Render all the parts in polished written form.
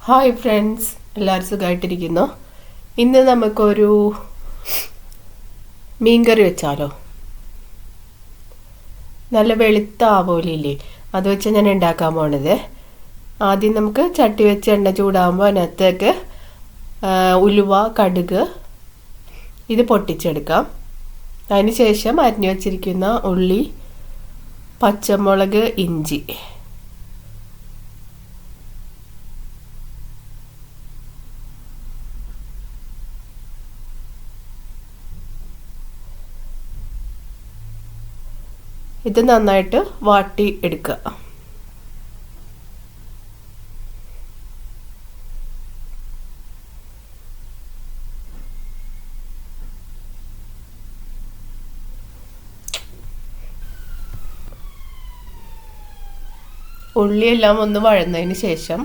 Hi friends, എല്ലാവരും സുഖമായിട്ടിരിക്കുന്നു. ഇന്ന് നമുക്കൊരു മീൻകറി വെച്ചാലോ? നല്ല വെളുത്ത ആവോലില്ലേ, അത് വെച്ച് ഞാൻ ഉണ്ടാക്കാൻ പോണത്. ആദ്യം നമുക്ക് ചട്ടി വെച്ച് എണ്ണ ചൂടാകുമ്പോൾ അതിനകത്തേക്ക് ഉലുവ, കടുക് ഇത് പൊട്ടിച്ചെടുക്കാം. അതിന് ശേഷം അരിഞ്ഞു വച്ചിരിക്കുന്ന ഉള്ളി, പച്ചമുളക്, ഇഞ്ചി ഇത് നന്നായിട്ട് വാട്ടി എടുക്കുക. ഉള്ളിയെല്ലാം ഒന്ന് വഴന്നതിന് ശേഷം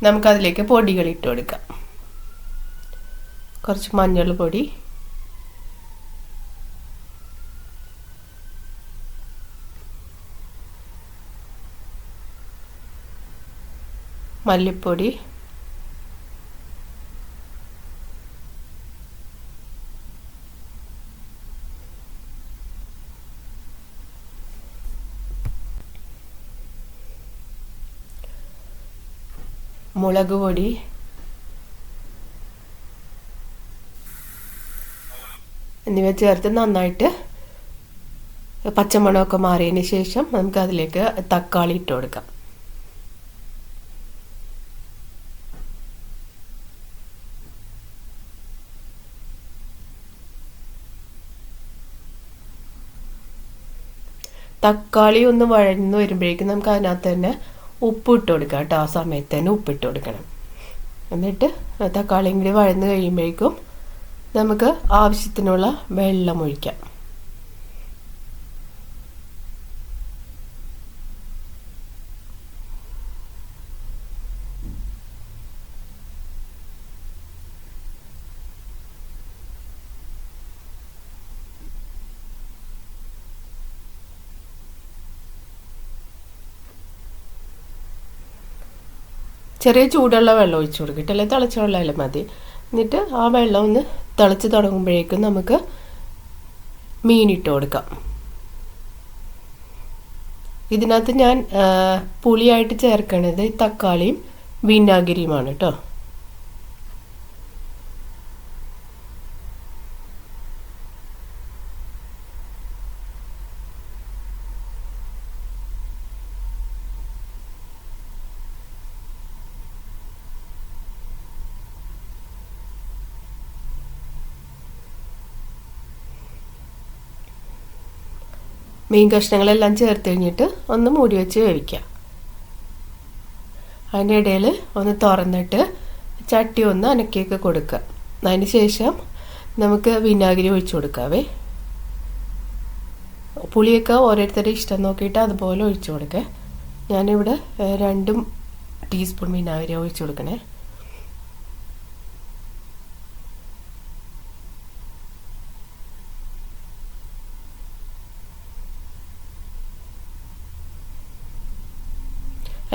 നമുക്കതിലേക്ക് പൊടികൾ ഇട്ട് കൊടുക്കാം. കുറച്ച് മഞ്ഞൾ പൊടി, മല്ലിപ്പൊടി, മുളക് പൊടി, എന്നിവ ചേർത്ത് നന്നായിട്ട് പച്ചമണമൊക്കെ മാറിയതിന് ശേഷം നമുക്ക് അതിലേക്ക് തക്കാളി ഇട്ട് കൊടുക്കാം. തക്കാളി ഒന്ന് വഴന്ന് വരുമ്പോഴേക്കും നമുക്ക് അതിനകത്ത് തന്നെ ഉപ്പ് ഇട്ട് കൊടുക്കാം കേട്ടോ. ആ സമയത്ത് തന്നെ ഉപ്പിട്ട് കൊടുക്കണം. എന്നിട്ട് തക്കാളിയും കൂടി വഴന്ന് കഴിയുമ്പോഴേക്കും നമുക്ക് ആവശ്യത്തിനുള്ള വെള്ളം ഒഴിക്കാം. ചെറിയ ചൂടുള്ള വെള്ളം ഒഴിച്ചു കൊടുക്കട്ടെ, അല്ലെങ്കിൽ തിളച്ച വെള്ളമായാലും മതി. എന്നിട്ട് ആ വെള്ളം ഒന്ന് തിളച്ച് തുടങ്ങുമ്പോഴേക്കും നമുക്ക് മീനിട്ട് കൊടുക്കാം. ഇതിനകത്ത് ഞാൻ പുളിയായിട്ട് ചേർക്കണത് തക്കാളിയും വിനാഗിരിയുമാണ് കേട്ടോ. മീൻ കഷ്ണങ്ങളെല്ലാം ചേർത്ത് കഴിഞ്ഞിട്ട് ഒന്ന് മൂടി വെച്ച് വേവിക്കാം. അതിൻ്റെ ഇടയിൽ ഒന്ന് തുറന്നിട്ട് ചട്ടി ഒന്ന് അനക്കിയൊക്കെ കൊടുക്കുക. അതിന് ശേഷം നമുക്ക് വിനാഗിരി ഒഴിച്ചു കൊടുക്കാവേ. പുളിയൊക്കെ ഓരോരുത്തരുടെ ഇഷ്ടം നോക്കിയിട്ട് അതുപോലെ ഒഴിച്ചു കൊടുക്കേ. ഞാനിവിടെ 2 ടീസ്പൂൺ വിനാഗിരി ഒഴിച്ചു കൊടുക്കണേ.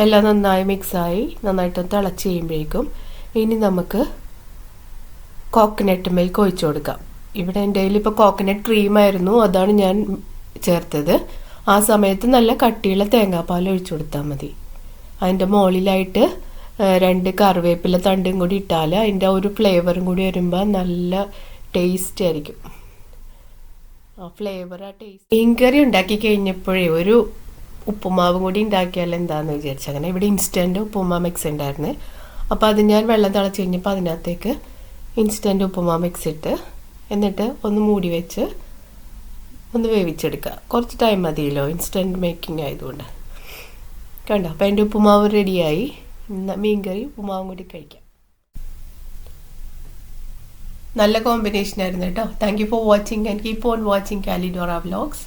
എല്ലാം നന്നായി മിക്സായി നന്നായിട്ട് തിളച്ച് കഴിയുമ്പോഴേക്കും ഇനി നമുക്ക് കോക്കനട്ട് മിൽക്ക് ഒഴിച്ചു കൊടുക്കാം. ഇവിടെ എൻ്റെ കയ്യിൽ ഇപ്പോൾ കോക്കനട്ട് ക്രീമായിരുന്നു, അതാണ് ഞാൻ ചേർത്തത്. ആ സമയത്ത് നല്ല കട്ടിയുള്ള തേങ്ങാപ്പാൽ ഒഴിച്ചു കൊടുത്താൽ മതി. അതിൻ്റെ മുകളിലായിട്ട് 2 കറിവേപ്പില തണ്ടും കൂടി ഇട്ടാൽ അതിൻ്റെ ഒരു ഫ്ലേവറും കൂടി വരുമ്പോൾ നല്ല ടേസ്റ്റ് ആയിരിക്കും. ആ ഫ്ലേവർ, ആ ടേസ്റ്റ്. മീൻകറി ഉണ്ടാക്കി കഴിഞ്ഞപ്പോഴേ ഒരു ഉപ്പുമാവും കൂടി ഉണ്ടാക്കിയാൽ എന്താണെന്ന് വിചാരിച്ചു. അങ്ങനെ ഇവിടെ ഇൻസ്റ്റൻറ്റ് ഉപ്പുമാവ് മിക്സ് ഉണ്ടായിരുന്നു. അപ്പോൾ അത് ഞാൻ വെള്ളം തിളച്ച് കഴിഞ്ഞപ്പോൾ അതിനകത്തേക്ക് ഇൻസ്റ്റൻറ്റ് ഉപ്പുമാവ് മിക്സ് ഇട്ട് എന്നിട്ട് ഒന്ന് മൂടി വെച്ച് ഒന്ന് വേവിച്ചെടുക്കുക. കുറച്ച് ടൈം മതിയല്ലോ, ഇൻസ്റ്റൻറ്റ് മേക്കിംഗ് ആയതുകൊണ്ട്. കണ്ടോ, അപ്പോൾ എൻ്റെ ഉപ്പുമാവ് റെഡിയായി. മീൻകറി ഉപ്പുമാവും കൂടി കഴിക്കാം. നല്ല കോമ്പിനേഷൻ ആയിരുന്നു കേട്ടോ. Thank you for watching and keep on watching Kalidora vlogs.